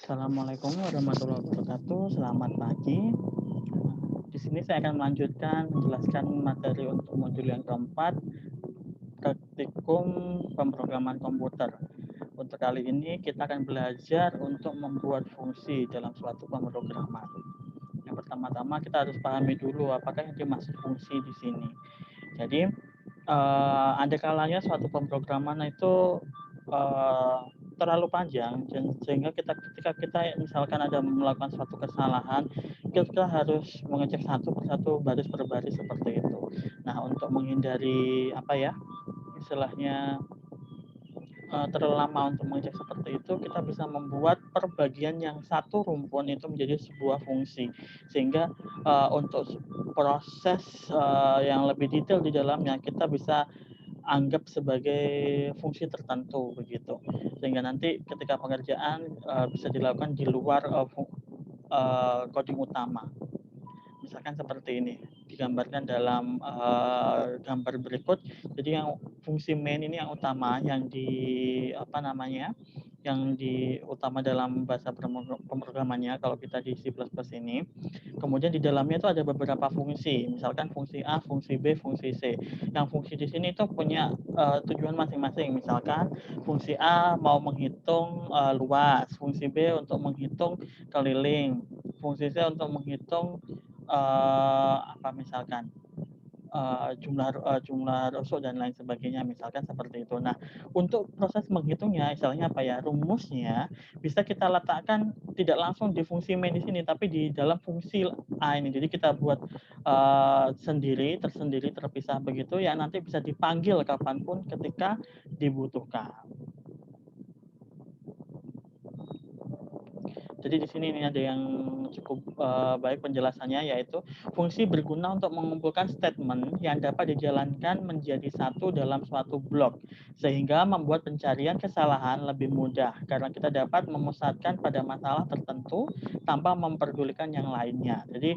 Assalamualaikum warahmatullahi wabarakatuh. Selamat pagi. Di sini saya akan melanjutkan menjelaskan materi untuk modul yang keempat, praktikum pemrograman komputer. Untuk kali ini kita akan belajar untuk membuat fungsi dalam suatu pemrograman. Yang pertama-tama kita harus pahami dulu apakah yang dimaksud fungsi di sini. Jadi ada kalanya suatu pemrograman itu terlalu panjang sehingga ketika kita misalkan ada melakukan suatu kesalahan, kita harus mengecek satu persatu baris per baris seperti itu. Nah, untuk menghindari apa ya, istilahnya terlalu lama untuk mengecek seperti itu, kita bisa membuat perbagian yang satu rumpun itu menjadi sebuah fungsi. Sehingga untuk proses yang lebih detail di dalamnya kita bisa anggap sebagai fungsi tertentu begitu. Sehingga nanti ketika pengerjaan bisa dilakukan di luar coding utama. Misalkan seperti ini, digambarkan dalam gambar berikut. Jadi yang fungsi main ini yang utama, yang yang utama dalam bahasa pemrogramannya kalau kita di C++ ini. Kemudian di dalamnya itu ada beberapa fungsi, misalkan fungsi A, fungsi B, fungsi C. Yang fungsi di sini itu punya tujuan masing-masing. Misalkan fungsi A mau menghitung luas, fungsi B untuk menghitung keliling, fungsi C untuk menghitung misalkan jumlah rusuk dan lain sebagainya, misalkan seperti itu. Nah, untuk proses menghitungnya, istilahnya apa ya, rumusnya bisa kita letakkan tidak langsung di fungsi main di sini, tapi di dalam fungsi A ini. Jadi kita buat tersendiri, terpisah begitu, ya nanti bisa dipanggil kapanpun ketika dibutuhkan. Jadi di sini ini ada yang cukup baik penjelasannya, yaitu fungsi berguna untuk mengumpulkan statement yang dapat dijalankan menjadi satu dalam suatu blok, sehingga membuat pencarian kesalahan lebih mudah karena kita dapat memusatkan pada masalah tertentu tanpa memperdulikan yang lainnya. Jadi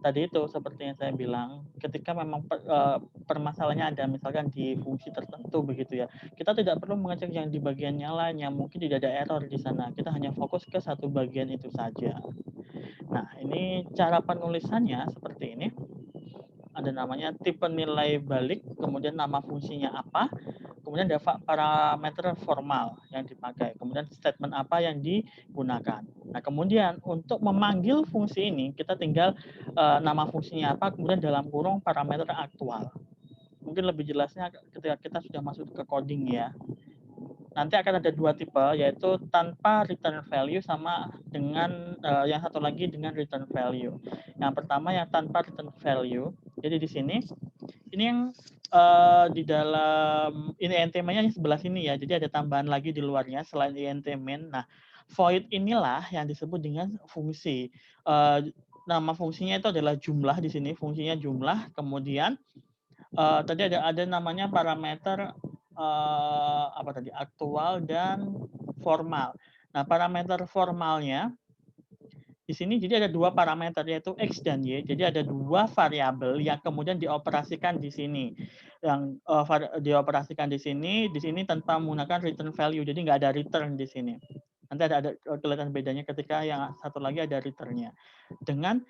tadi itu seperti yang saya bilang, ketika memang permasalahannya ada misalkan di fungsi tertentu begitu ya, kita tidak perlu mengecek yang di bagian yang lain yang mungkin tidak ada error di sana. Kita hanya fokus ke satu bagian itu saja. Nah, ini cara penulisannya seperti ini. Ada namanya tipe nilai balik, kemudian nama fungsinya apa, kemudian ada parameter formal yang dipakai, kemudian statement apa yang digunakan. Nah, kemudian untuk memanggil fungsi ini, kita tinggal nama fungsinya apa, kemudian dalam kurung parameter aktual. Mungkin lebih jelasnya ketika kita sudah masuk ke coding ya. Nanti akan ada dua tipe, yaitu tanpa return value sama dengan yang satu lagi dengan return value. Yang pertama yang tanpa return value. Jadi di sini ini yang di dalam ini int main-nya sebelah sini ya. Jadi ada tambahan lagi di luarnya selain int main. Nah, void inilah yang disebut dengan fungsi. Nama fungsinya itu adalah jumlah di sini, fungsinya jumlah. Kemudian tadi ada namanya parameter aktual dan formal. Nah, parameter formalnya di sini jadi ada dua parameter yaitu x dan y. Jadi ada dua variabel yang kemudian dioperasikan di sini. Yang dioperasikan di sini tanpa menggunakan return value. Jadi nggak ada return di sini. Nanti ada kelihatan bedanya ketika yang satu lagi ada return-nya. Dengan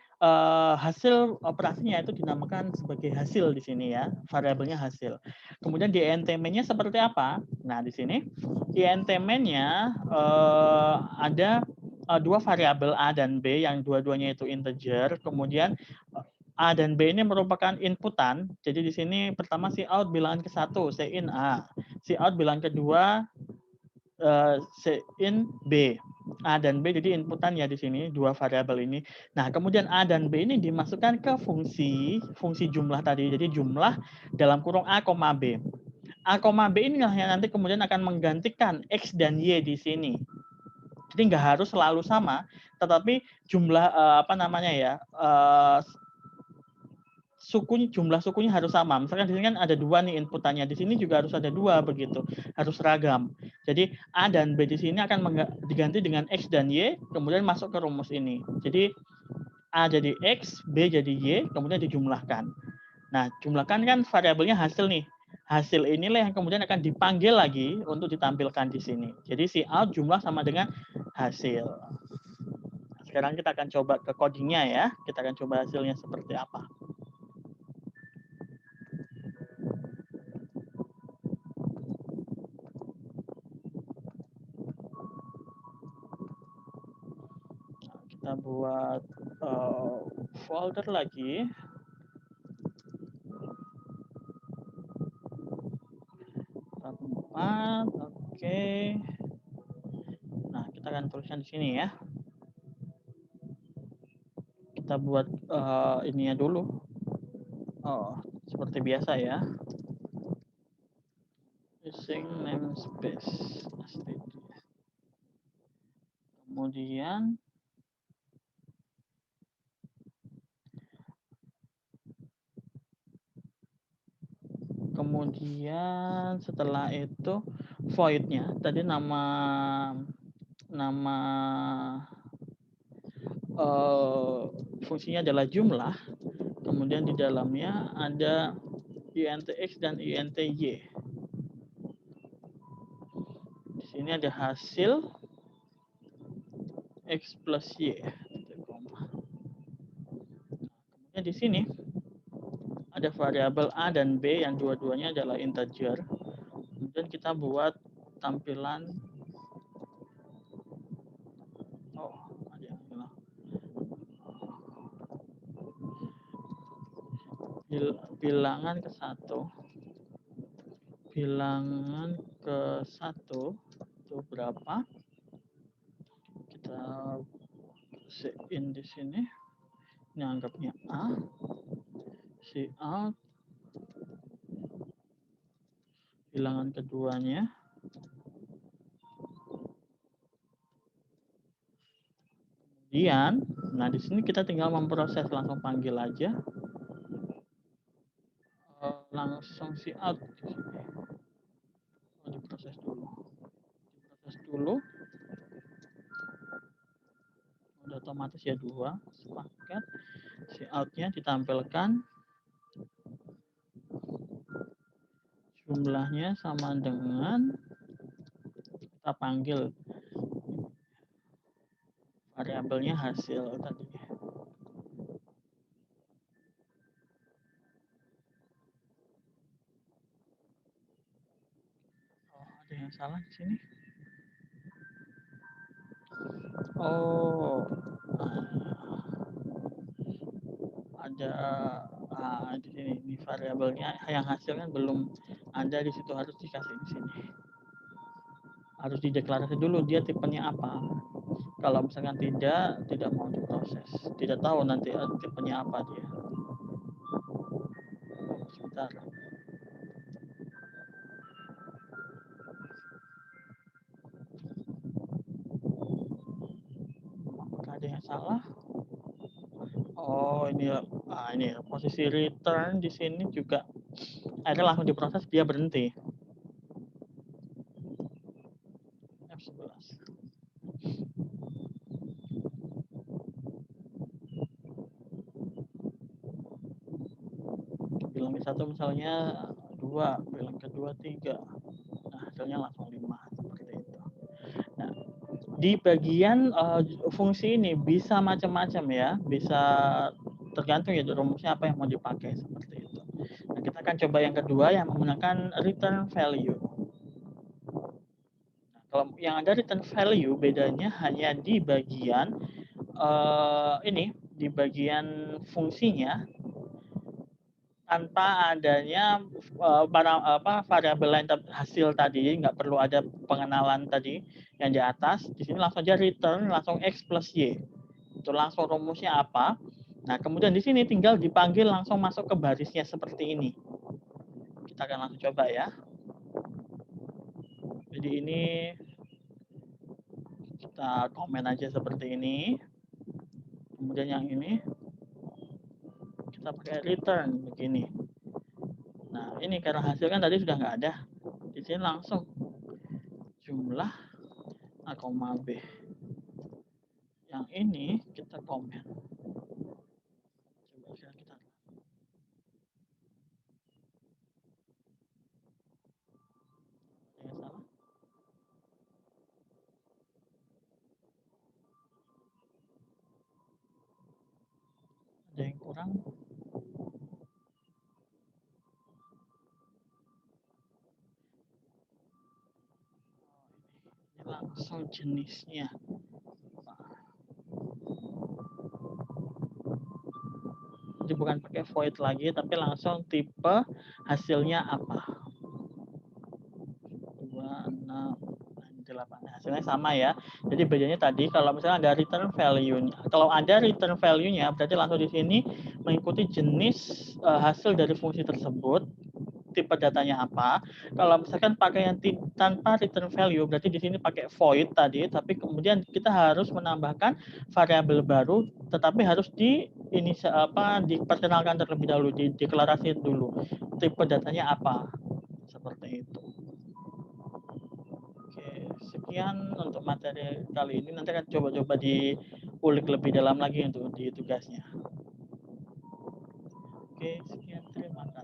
hasil operasinya itu dinamakan sebagai hasil di sini ya, variabelnya hasil. Kemudian di int main-nya seperti apa? Nah, di sini di int main-nya ada dua variabel A dan B yang dua-duanya itu integer. Kemudian A dan B ini merupakan inputan. Jadi di sini pertama si out bilangan ke-1, si in A. Si out bilangan kedua si in B. A dan B jadi inputan ya di sini dua variabel ini. Nah, kemudian A dan B ini dimasukkan ke fungsi jumlah tadi. Jadi jumlah dalam kurung A, B. A, B inilah yang nanti kemudian akan menggantikan X dan Y di sini. Jadi nggak harus selalu sama, tetapi jumlah jumlah sukunya harus sama. Misalkan di sini kan ada dua nih inputannya, di sini juga harus ada dua begitu, harus seragam. Jadi A dan B di sini akan diganti dengan X dan Y, kemudian masuk ke rumus ini. Jadi A jadi X, B jadi Y, kemudian dijumlahkan. Nah, jumlahkan kan variabelnya hasil nih. Hasil inilah yang kemudian akan dipanggil lagi untuk ditampilkan di sini. Jadi si out jumlah sama dengan hasil. sekarang kita akan coba ke codingnya ya. Kita akan coba hasilnya seperti apa. Nah, kita buat folder lagi. Tempat, oke. Nah, kita akan tuliskan di sini ya. Kita buat ininya dulu. Oh, seperti biasa ya. Using namespace. Kemudian setelah itu void-nya tadi nama fungsinya adalah jumlah. Kemudian di dalamnya ada intx dan inty. Di sini ada hasil x plus y. Kemudian di sini ada variabel a dan b yang dua-duanya adalah integer. Kemudian kita buat tampilan bilangan ke satu. Bilangan ke satu itu berapa? Kita in di sini. Ini anggapnya A. Out. Bilangan keduanya. Kemudian, nah di sini kita tinggal memproses, langsung panggil aja. Langsung out. Diproses dulu. Udah otomatis ya 2 sepaket. Out-nya ditampilkan. Jumlahnya sama dengan kita panggil variabelnya hasil tadi. Oh, ada yang salah di sini. Oh, ada di sini. Ini variabelnya yang hasil kan belum ada di situ, harus dikasih di sini. Harus dideklarasi dulu dia tipenya apa. Kalau misalkan tidak mau diproses, tidak tahu nanti tipenya apa dia. Sebentar. Apakah ada yang salah? Oh, ini posisi return di sini juga akhirnya langsung diproses, dia berhenti. F11. Bilang satu misalnya 2, bilang kedua 3. Nah, hasilnya langsung 5 seperti itu. Nah, di bagian fungsi ini bisa macam-macam ya, bisa tergantung ya rumusnya apa yang mau dipakai seperti itu. Nah, kita akan coba yang kedua yang menggunakan return value. Nah, kalau yang ada return value bedanya hanya di bagian di bagian fungsinya tanpa adanya variabel lain hasil tadi, nggak perlu ada pengenalan tadi yang di atas. Di sini langsung aja return langsung x plus y. Itu langsung rumusnya apa. Nah, kemudian di sini tinggal dipanggil langsung masuk ke barisnya seperti ini. Kita akan langsung coba ya. Jadi ini kita komen aja seperti ini. Kemudian yang ini kita pakai return begini. Nah, ini karena hasil kan tadi sudah nggak ada. Di sini langsung jumlah A, B. Yang ini kita komen. Coba sekarang kita. Ada yang salah? kurang. Ini langsung jenisnya. Jadi bukan pakai void lagi, tapi langsung tipe hasilnya apa. 2698. Hasilnya sama ya. Jadi bedanya tadi kalau misalnya ada return value-nya. Kalau ada return value-nya berarti langsung di sini mengikuti jenis hasil dari fungsi tersebut, tipe datanya apa. Kalau misalkan pakai yang tanpa return value berarti di sini pakai void tadi, tapi kemudian kita harus menambahkan variabel baru tetapi harus diperkenalkan terlebih dahulu, dideklarasi dulu tipe datanya apa. Seperti itu. Sekian untuk materi kali ini. Nanti akan coba-coba diulik lebih dalam lagi untuk di tugasnya. Oke, sekian. Terima kasih.